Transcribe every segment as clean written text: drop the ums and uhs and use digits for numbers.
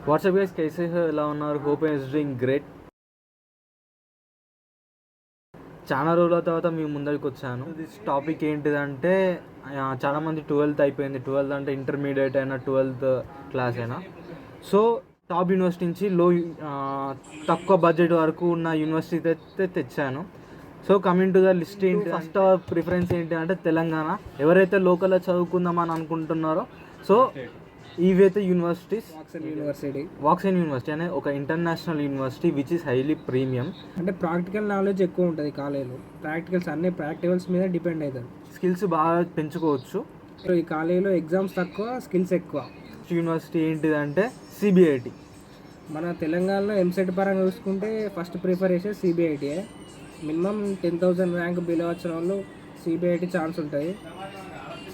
WhatsApp guys, कैसे हो, ఎలా ఉన్నారు? Hope is doing great. చాలా రోజుల తర్వాత మీ ముందరికి వచ్చాను. దిస్ టాపిక్ ఏంటిదంటే, చాలామంది 12th అయిపోయింది, 12th అంటే ఇంటర్మీడియట్ అయినా 12th క్లాస్ అయినా. సో టాప్ యూనివర్సిటీ నుంచి తక్కువ బడ్జెట్ వరకు ఉన్న యూనివర్సిటీ అయితే తెచ్చాను. So coming to the list ఏంటి, ఫస్ట్ ప్రిఫరెన్స్ ఏంటి అంటే తెలంగాణ. ఎవరైతే లోకల్లో చదువుకుందామని అనుకుంటున్నారో, సో ఇవైతే యూనివర్సిటీస్. వాక్సన్ యూనివర్సిటీ అనే ఒక international university which is highly premium. అంటే ప్రాక్టికల్ నాలెడ్జ్ ఎక్కువ ఉంటుంది కాలేజీలో. ప్రాక్టికల్స్ మీద డిపెండ్ అవుతుంది. స్కిల్స్ బాగా పెంచుకోవచ్చు. సో ఈ కాలేజీలో ఎగ్జామ్స్ తక్కువ, స్కిల్స్ ఎక్కువ. యూనివర్సిటీ ఏంటిదంటే సిబిఐటి. మన తెలంగాణలో ఎంసెట్ పరంగా చూసుకుంటే ఫస్ట్ ప్రిఫర్ చేసే సిబిఐటీయే. మినిమం 10,000 ర్యాంక్ బిలో వచ్చిన వాళ్ళు సిబిఐటి ఛాన్స్ ఉంటుంది.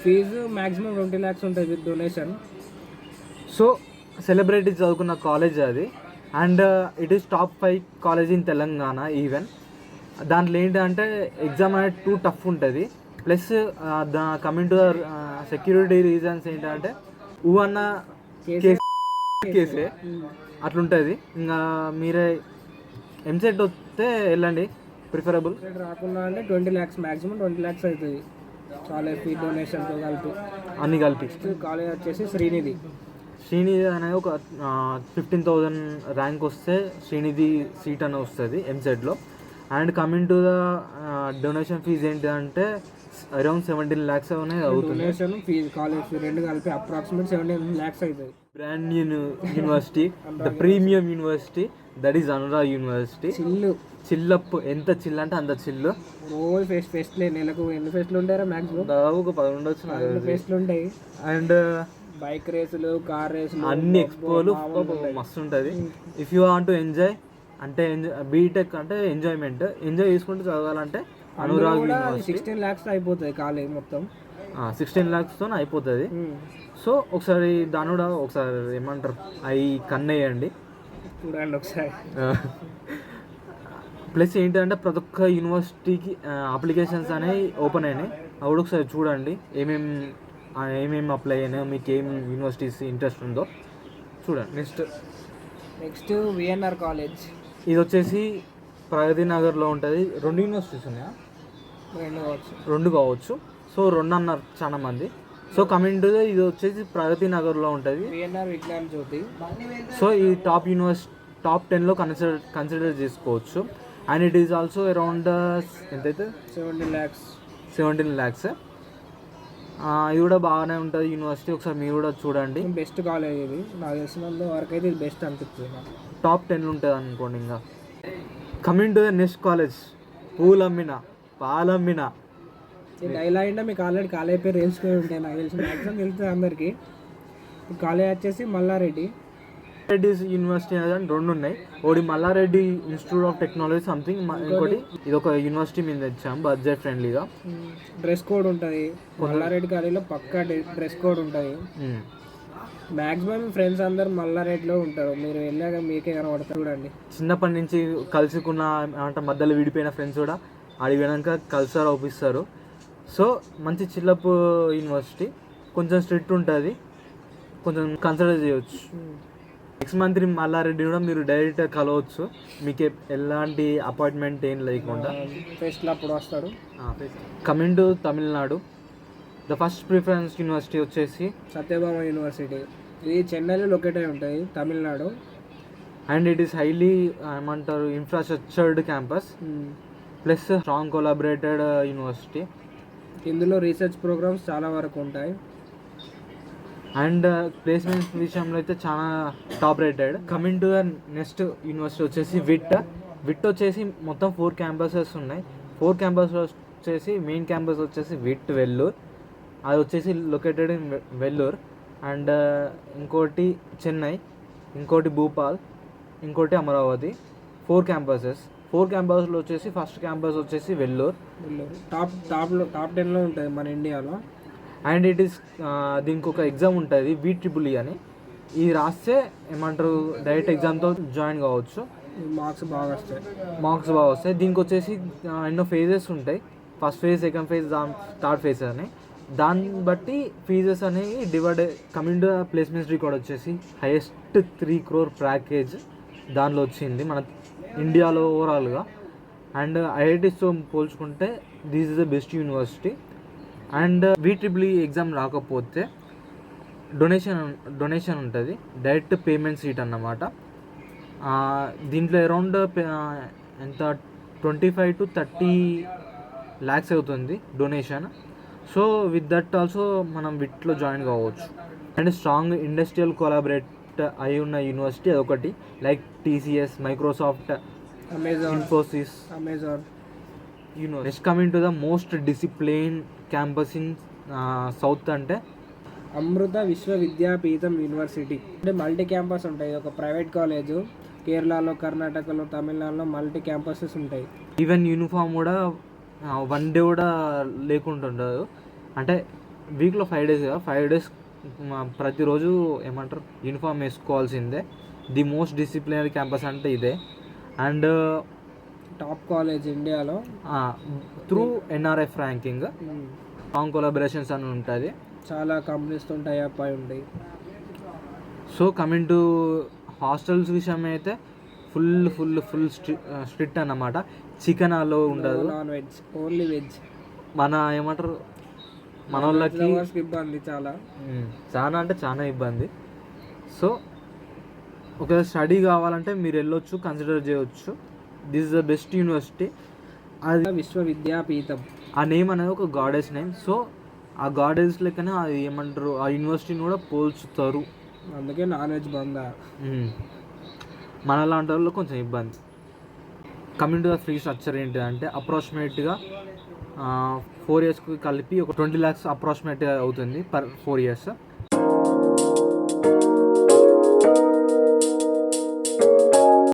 ఫీజు మ్యాక్సిమం 20 lakhs ఉంటుంది విత్ డొనేషన్. సో సెలబ్రిటీ చదువుకున్న కాలేజ్ అది. And it is top 5 college in Telangana even. దాంట్లో ఏంటంటే ఎగ్జామ్ అనేది టూ టఫ్ ఉంటుంది. Plus coming to the security reasons ఏంటంటే అన్న కేసే అట్లుంటుంది. ఇంకా మీరే ఎంసెట్ వస్తే వెళ్ళండి, ప్రిఫరబుల్. రాకుండా అంటే 20 lakhs, మ్యాక్సిమం 20 lakhs అవుతుంది కాలేజ్ ఫీ డొనేషన్తో కలిపి, అన్నీ కలిపి. కాలేజ్ వచ్చేసి శ్రీనిధి అనేది ఒక 15,000 ర్యాంక్ వస్తే శ్రీనిధి సీట్ అని వస్తుంది ఎంసెట్లో. And coming to the donation fees ఏంటంటే అరౌండ్ 17 lakhs అనేది అవుతుంది. డొనేషన్ ఫీజు, కాలేజ్ ఫీ రెండు కలిపి అప్రాక్సిమేట్ 17 lakhs అవుతుంది. Brand new university, the premium university, that is Anurag university. చిల్లప్, ఎంత చిల్ అంటే అంత చిల్లు. రోజు ఫెస్ట్లే, నెలకు ఎన్ని ఫెస్ట్లు ఉంటారా? మ్యాక్సిమం దాదాపు ఒక 10 ఉండొచ్చు ఫెస్ట్లు ఉంటాయి. అండ్ బైక్ రేసులు, కార్ రేసులు, అన్ని ఎక్స్పోలు మస్తు ఉంటుంది. If you want to enjoy అంటే బీటెక్ అంటే ఎంజాయ్ చేసుకుంటూ చదవాలంటే అనురాగ్ యూనివర్సిటీ. 16 lakhs అయిపోతుంది కాలేజ్ మొత్తం. 16 lakhsతో అయిపోతుంది. సో ఒకసారి దాని కూడా ఒకసారి ఏమంటారు అవి కన్నేయండి, చూడండి ఒకసారి. ప్లస్ ఏంటంటే ప్రతి ఒక్క యూనివర్సిటీకి అప్లికేషన్స్ అనేవి ఓపెన్ అయినాయి. అవి కూడా ఒకసారి చూడండి ఏమేమి అప్లై అయినాయో, మీకు ఏం యూనివర్సిటీస్ ఇంట్రెస్ట్ ఉందో చూడండి. Next VNR college. ఇది వచ్చేసి ప్రగతి నగర్లో ఉంటుంది. 2 యూనివర్సిటీస్ ఉన్నాయా? 2 కావచ్చు. సో 2 అన్నారు చాలా మంది. సో కమింగ్ టు ఇది వచ్చేసి ప్రగతి నగర్లో ఉంటుంది, విఎన్ఆర్ విజ్ఞాన్ జ్యోతి. సో ఈ టాప్ 10లో కన్సిడర్ చేసుకోవచ్చు. And it is also around ఎంతైతే 17 lakhs. ఇది కూడా బాగానే ఉంటుంది యూనివర్సిటీ. ఒకసారి మీరు కూడా చూడండి. బెస్ట్ కాలేజ్ ఇది, నాకు తెలిసినంత వరకు అయితే ఇది బెస్ట్ అనిపిస్తుంది. టాప్ 10లో ఉంటుంది అనుకోండి. ఇంకా coming to the next college, పాలమ్మిన. డైలాగ్ అంటే మీకు ఆల్రెడీ కాలేజ్ పేరు తెలుసుకుని ఉంటాయి, నాకు తెలిసి మ్యాక్సిమం తెలుస్తుంది అందరికీ. కాలేజ్ వచ్చేసి మల్లారెడ్డి యూనివర్సిటీ అనేది 2 ఉన్నాయి. ఒకటి Malla Reddy institute of technology something, ఇంకోటి ఇది ఒక యూనివర్సిటీ మీద తెచ్చాము బడ్జెట్ ఫ్రెండ్లీగా. డ్రెస్ కోడ్ ఉంటుంది మల్లారెడ్డి కాలేజీలో, పక్కా డ్రెస్ కోడ్ ఉంటుంది. మ్యాక్సిమం ఫ్రెండ్స్ అందరు మల్లారెడ్డిలో ఉంటారు. మీరు వెళ్ళాక మీకే కనబడతారు. చూడండి, చిన్నప్పటి నుంచి కలుసుకున్న అంటే మధ్యలో విడిపోయిన ఫ్రెండ్స్ కూడా అడిగినాక కలిసారు, ఒప్పిస్తారు. సో మంచి చిల్లపు యూనివర్సిటీ. కొంచెం స్ట్రిక్ట్ ఉంటుంది, కొంచెం కన్సిడర్ చేయవచ్చు. నెక్స్ట్ మంత్ మల్లారెడ్డి కూడా మీరు డైరెక్ట్ కలవచ్చు, మీకు ఎలాంటి అపాయింట్మెంట్ ఏం లేకుండా. ఫెస్ట్లో అప్పుడు వస్తాడు. Coming to Tamilnadu, the first preference university వచ్చేసి సత్యభామ యూనివర్సిటీ. ఇది చెన్నైలో లొకేట్ అయి ఉంటుంది, Tamilnadu. And it is highly ఏమంటారు infrastructured campus, plus strong collaborated university. ఇందులో రీసెర్చ్ ప్రోగ్రామ్స్ చాలా వరకు ఉంటాయి. అండ్ ప్లేస్మెంట్స్ విషయంలో అయితే చాలా top rated. Coming to the next university వచ్చేసి విట్ వచ్చేసి మొత్తం 4 campuses ఉన్నాయి. 4 campuses వచ్చేసి మెయిన్ క్యాంపస్ వచ్చేసి వెల్లూర్, అది వచ్చేసి లొకేటెడ్ ఇన్ వెల్లూర్. అండ్ ఇంకోటి చెన్నై, ఇంకోటి భూపాల్, ఇంకోటి అమరావతి. 4 campuses. 4 campusలో వచ్చేసి ఫస్ట్ క్యాంపస్ వచ్చేసి వెల్లూర్. టాప్ 10లో ఉంటుంది మన ఇండియాలో. అండ్ ఇట్ ఈస్ దీనికి ఒక ఎగ్జామ్ ఉంటుంది VEEE అని. ఇది రాస్తే ఏమంటారు డైరెక్ట్ ఎగ్జామ్తో జాయిన్ కావచ్చు. మార్క్స్ బాగా వస్తాయి. దీనికి వచ్చేసి ఎన్నో ఫేజెస్ ఉంటాయి. First phase, second phase, third phase అని. దాన్ని బట్టి ఫీజెస్ అనేవి divide coming to placements record వచ్చేసి హైయెస్ట్ 3 crore ప్యాకేజ్ దానిలో వచ్చింది మన ఇండియాలో ఓవరాల్గా. అండ్ ఐఐటీస్తో పోల్చుకుంటే this is the best university. And VEEE exam రాకపోతే డొనేషన్ ఉంటుంది, డైరెక్ట్ పేమెంట్ సీట్ అన్నమాట. దీంట్లో అరౌండ్ ఎంత 25 to 30 lakhs అవుతుంది donation. So with that also మనం వీటిలో జాయిన్ కావచ్చు. అండ్ స్ట్రాంగ్ ఇండస్ట్రియల్ కొలాబరేట్ అయి ఉన్న యూనివర్సిటీ అదొకటి, like TCS, Microsoft, Infosys, Amazon university. Next coming to the most discipline campus in south అంటే అమృత విశ్వవిద్యాపీఠం యూనివర్సిటీ. అంటే మల్టీ క్యాంపస్ ఉంటాయి, ఒక ప్రైవేట్ కాలేజ్. కేరళలో, కర్ణాటకలో, తమిళనాడులో మల్టీ క్యాంపసెస్ ఉంటాయి. ఈవెన్ యూనిఫామ్ కూడా 1 day కూడా లేకుండా ఉండదు. అంటే వీక్లో 5 days కదా, 5 days ప్రతిరోజు ఏమంటారు యూనిఫామ్ వేసుకోవాల్సిందే. ది మోస్ట్ డిసిప్లినరీ క్యాంపస్ అంటే ఇదే. అండ్ టాప్ కాలేజ్ ఇండియాలో through NRF ranking, strong collaborations అని ఉంటుంది, చాలా కంపెనీస్తో టైఅప్ అయి ఉంటాయి. సో కమింగ్ టు హాస్టల్స్ విషయం అయితే ఫుల్ స్ట్రిక్ట్ అన్నమాట. చికెన్ అలో ఉండదు, నాన్ వెజ్, ఓన్లీ వెజ్. మన ఏమంటారు మన వాళ్ళకి ఇబ్బంది చాలా అంటే చాలా ఇబ్బంది. సో ఒకవేళ స్టడీ కావాలంటే మీరు వెళ్ళొచ్చు, కన్సిడర్ చేయవచ్చు. This is the best university. అది విశ్వవిద్యాపీఠం, ఆ నేమ్ అనేది ఒక గాడెస్ నేమ్. సో ఆ గాడెస్ లెక్కనే అది ఏమంటారు ఆ యూనివర్సిటీని కూడా పోల్చుతారు. అందుకే నాన్ వెజ్ బందా. మన లాంటి వాళ్ళు కొంచెం ఇబ్బంది. Coming to the free structure ఏంటి అంటే అప్రాక్సిమేట్గా 4 yearsకి కలిపి ఒక 20 lakhs అప్రాక్సిమేట్గా అవుతుంది పర్ 4 years.